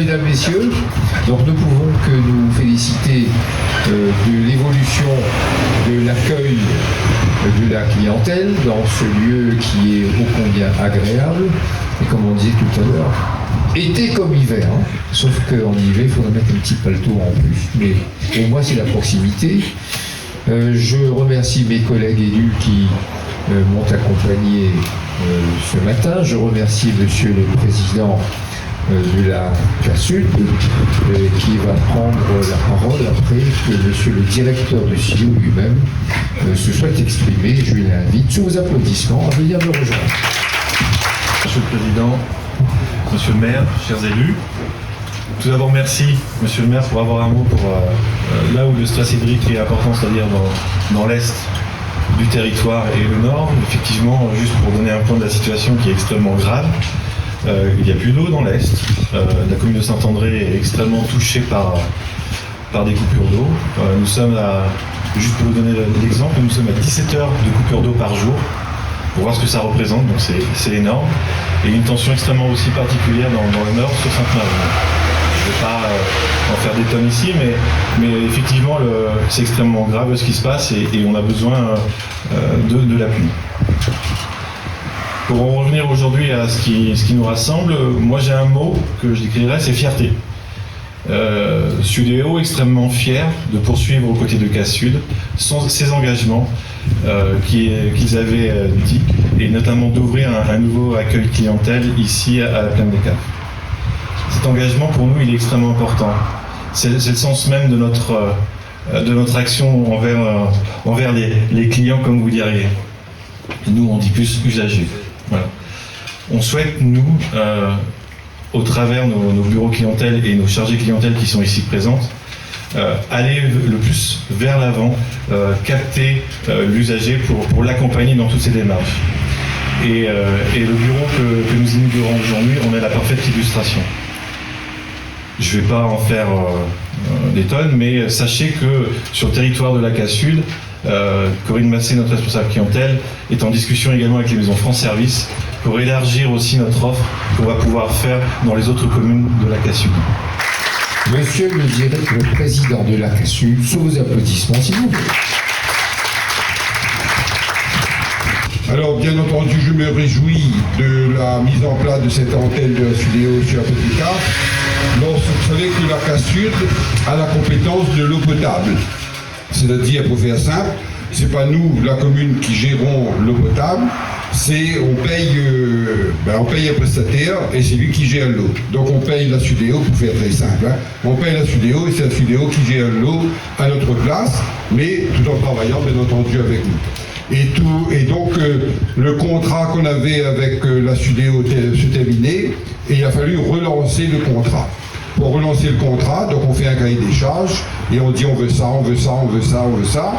mesdames, messieurs, donc nous pouvons que nous féliciter de l'évolution de l'accueil de la clientèle dans ce lieu qui est ô combien agréable. Et comme on disait tout à l'heure, été comme hiver, hein. Sauf qu'en hiver, il faudrait mettre un petit paletot en plus. Mais au moins, c'est la proximité. Je remercie mes collègues élus qui m'ont accompagné ce matin. Je remercie Monsieur le Président de la CASUD qui va prendre la parole après que Monsieur le Directeur de CIO lui-même se soit exprimé. Je l'invite, sous vos applaudissements, à venir me rejoindre. Monsieur le Président, Monsieur le maire, chers élus, tout d'abord merci Monsieur le maire pour avoir un mot pour là où le stress hydrique est important, c'est-à-dire dans l'est du territoire et le nord. Effectivement, juste pour donner un point de la situation qui est extrêmement grave, il n'y a plus d'eau dans l'est. La commune de Saint-André est extrêmement touchée par des coupures d'eau. Nous sommes juste pour vous donner l'exemple, nous sommes à 17 heures de coupure d'eau par jour, pour voir ce que ça représente, donc c'est énorme. Et une tension extrêmement aussi particulière dans le nord sur Sainte-Marie. Je ne vais pas en faire des tonnes ici, mais effectivement c'est extrêmement grave ce qui se passe et on a besoin de la pluie. Pour en revenir aujourd'hui à ce qui nous rassemble, moi j'ai un mot que je décrirais, c'est fierté. Sudéo extrêmement fier de poursuivre aux côtés de CASUD ces engagements qu'ils avaient dit, et notamment d'ouvrir un nouveau accueil clientèle ici à la Plaine des Caves. Cet engagement pour nous il est extrêmement important. C'est le sens même de notre action envers les clients, comme vous diriez. Nous on dit plus usagers. Voilà. On souhaite nous au travers nos bureaux clientèle et nos chargés clientèle qui sont ici présentes, aller le plus vers l'avant, capter l'usager pour l'accompagner dans toutes ces démarches. Et le bureau que nous inaugurons aujourd'hui, on est la parfaite illustration. Je ne vais pas en faire des tonnes, mais sachez que sur le territoire de la CASUD, Corinne Massé, notre responsable clientèle, est en discussion également avec les maisons France Service pour élargir aussi notre offre qu'on va pouvoir faire dans les autres communes de la CASUD. Monsieur le Président de la CASUD, sous vos applaudissements, s'il vous plaît. Alors, bien entendu, je me réjouis de la mise en place de cette antenne de la Sudéo sur la Petite Cave. Vous savez que la CASUD a la compétence de l'eau potable. C'est-à-dire, pour faire simple, c'est pas nous, la commune, qui gérons l'eau potable, on paye un prestataire et c'est lui qui gère l'eau. Donc on paye la Sudéo, pour faire très simple. Hein. On paye la Sudéo et c'est la Sudéo qui gère l'eau à notre place, mais tout en travaillant bien entendu avec nous. Et donc le contrat qu'on avait avec la Sudéo se terminait et il a fallu relancer le contrat. Pour relancer le contrat, donc on fait un cahier des charges et on dit on veut ça, on veut ça, on veut ça, on veut ça.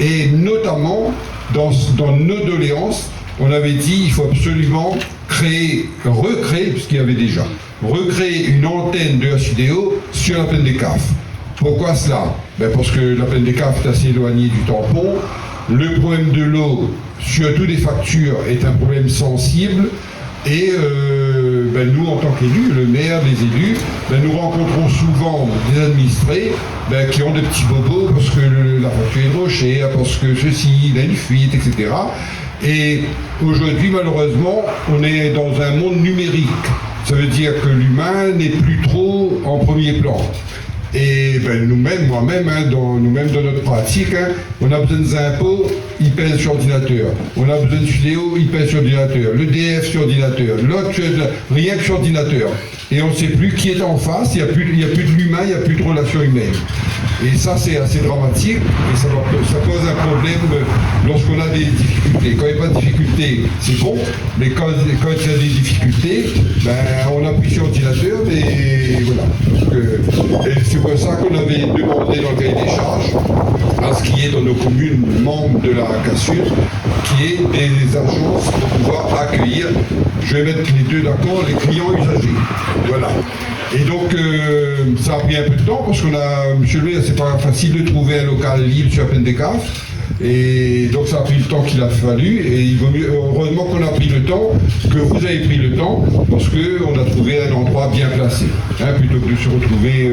Et notamment, dans nos doléances, on avait dit il faut absolument recréer, puisqu'il y avait déjà, recréer une antenne de la Sudéo sur la Plaine des Caves. Pourquoi cela? Parce que la Plaine des Caves est assez éloignée du tampon. Le problème de l'eau, surtout des factures, est un problème sensible. Et nous, en tant qu'élus, le maire, les élus, nous rencontrons souvent des administrés qui ont des petits bobos parce que la facture est trop chère, parce que ceci, il a une fuite, etc. Et aujourd'hui, malheureusement, on est dans un monde numérique. Ça veut dire que l'humain n'est plus trop en premier plan. Et nous-mêmes, moi-même, nous-mêmes dans notre pratique, on a besoin des impôts, ils pèsent sur ordinateur. On a besoin de Sudéo, ils pèsent sur ordinateur. Le DF sur ordinateur. L'autre, rien que sur ordinateur. Et on ne sait plus qui est en face, il n'y a plus de l'humain, il n'y a plus de relation humaine. Et ça, c'est assez dramatique, et ça pose un problème lorsqu'on a des difficultés. Quand il n'y a pas de difficultés, c'est bon, mais quand il y a des difficultés, on appuie sur ordinateur, et voilà. Et c'est pour ça qu'on avait demandé dans le cahier des charges à ce qui est dans nos communes membres de la CASUD, qui est des agences pour pouvoir accueillir, je vais mettre les deux d'accord, les clients usagers. Voilà. Et donc, ça a pris un peu de temps, parce qu'on a, monsieur le maire, c'est pas facile de trouver un local libre sur la Plaine des Caves. Et donc ça a pris le temps qu'il a fallu, et il vaut mieux, heureusement qu'on a pris le temps, que vous avez pris le temps, parce qu'on a trouvé un endroit bien placé. hein, plutôt que de se retrouver,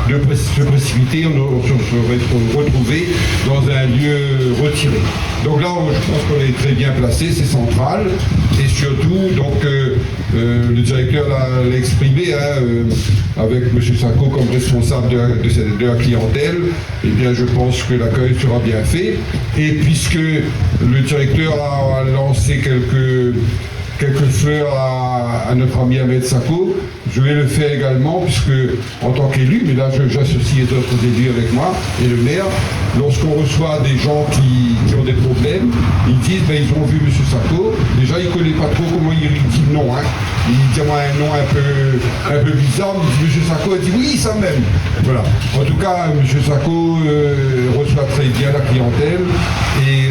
se précipiter, on se serait retrouvé dans un lieu retiré. Donc là, je pense qu'on est très bien placé, c'est central, et surtout, donc, le directeur l'a exprimé, hein, avec M. Sacco comme responsable de la clientèle, eh bien, je pense que l'accueil sera bien fait. Et puisque le directeur a lancé quelques fleurs à notre ami Ahmed Sacco, je vais le faire également, puisque en tant qu'élu, mais là j'associe les autres élus avec moi, et le maire, lorsqu'on reçoit des gens qui ont des problèmes, ils disent, ils ont vu M. Sacco, déjà il ne connaît pas trop comment il dit le nom, hein. Il dit un nom un peu bizarre, il dit M. Sacco, il dit oui, ça même. Voilà. En tout cas, M. Sacco reçoit très bien la clientèle, et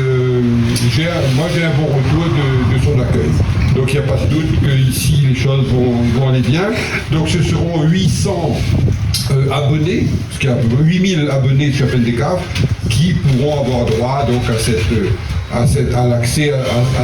moi j'ai un bon retour de son accueil. Donc il n'y a pas de doute qu'ici les choses vont aller bien. Donc ce seront 800 abonnés, parce qu'il y a 8000 abonnés sur Appel des Caves, qui pourront avoir droit donc à l'accès à